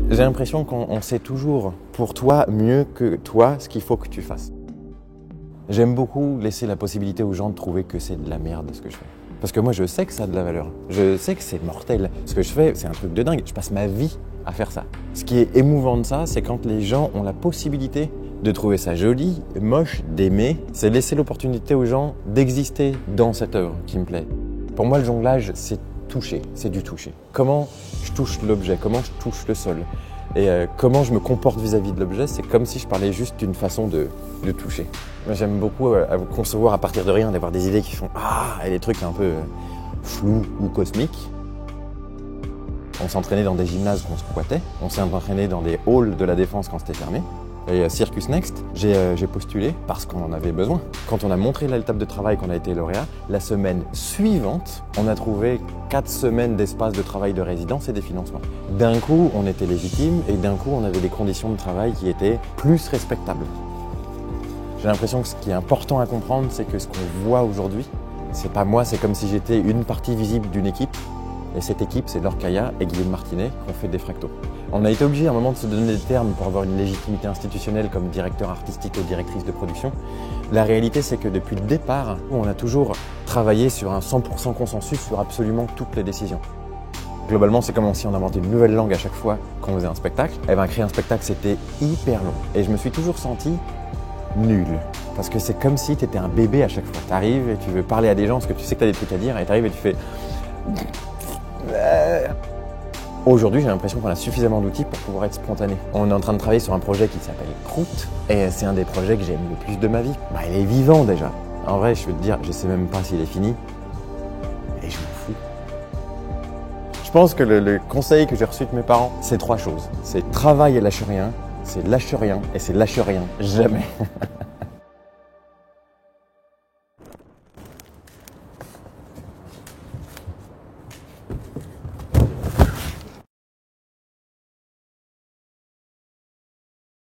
J'ai l'impression qu'on sait toujours pour toi mieux que toi ce qu'il faut que tu fasses. J'aime beaucoup laisser la possibilité aux gens de trouver que c'est de la merde ce que je fais. Parce que moi je sais que ça a de la valeur, je sais que c'est mortel. Ce que je fais, c'est un truc de dingue, je passe ma vie à faire ça. Ce qui est émouvant de ça, c'est quand les gens ont la possibilité de trouver ça joli, moche, d'aimer. C'est laisser l'opportunité aux gens d'exister dans cette œuvre qui me plaît. Pour moi le jonglage, c'est toucher, c'est du toucher. Comment je touche l'objet, comment je touche le sol et comment je me comporte vis-à-vis de l'objet, c'est comme si je parlais juste d'une façon de toucher. Moi j'aime beaucoup concevoir à partir de rien, d'avoir des idées qui font ah et des trucs un peu flous ou cosmiques. On s'entraînait dans des gymnases qu'on squattait, on s'est entraîné dans des halls de la Défense quand c'était fermé. Et Circus Next, j'ai postulé parce qu'on en avait besoin. Quand on a montré l'étape de travail qu'on a été lauréat, la semaine suivante, on a trouvé 4 semaines d'espace de travail de résidence et des financements. D'un coup, on était légitime et d'un coup, on avait des conditions de travail qui étaient plus respectables. J'ai l'impression que ce qui est important à comprendre, c'est que ce qu'on voit aujourd'hui, c'est pas moi, c'est comme si j'étais une partie visible d'une équipe. Et cette équipe, c'est Laure Caillat et Guillaume Martinet qui ont fait des fractaux. On a été obligé à un moment de se donner des termes pour avoir une légitimité institutionnelle comme directeur artistique ou directrice de production. La réalité, c'est que depuis le départ, on a toujours travaillé sur un 100% consensus sur absolument toutes les décisions. Globalement, c'est comme si on inventait une nouvelle langue à chaque fois qu'on faisait un spectacle. Et bien, créer un spectacle, c'était hyper long. Et je me suis toujours senti nul. Parce que c'est comme si tu étais un bébé à chaque fois. Tu arrives et tu veux parler à des gens parce que tu sais que tu as des trucs à dire et tu arrives et tu fais... Aujourd'hui, j'ai l'impression qu'on a suffisamment d'outils pour pouvoir être spontané. On est en train de travailler sur un projet qui s'appelle Croûte et c'est un des projets que j'aime le plus de ma vie. Il est vivant déjà. En vrai, je veux te dire, je sais même pas s'il est fini et je m'en fous. Je pense que le conseil que j'ai reçu de mes parents, c'est 3 choses. C'est travail et lâche rien, c'est lâche rien et c'est lâche rien jamais.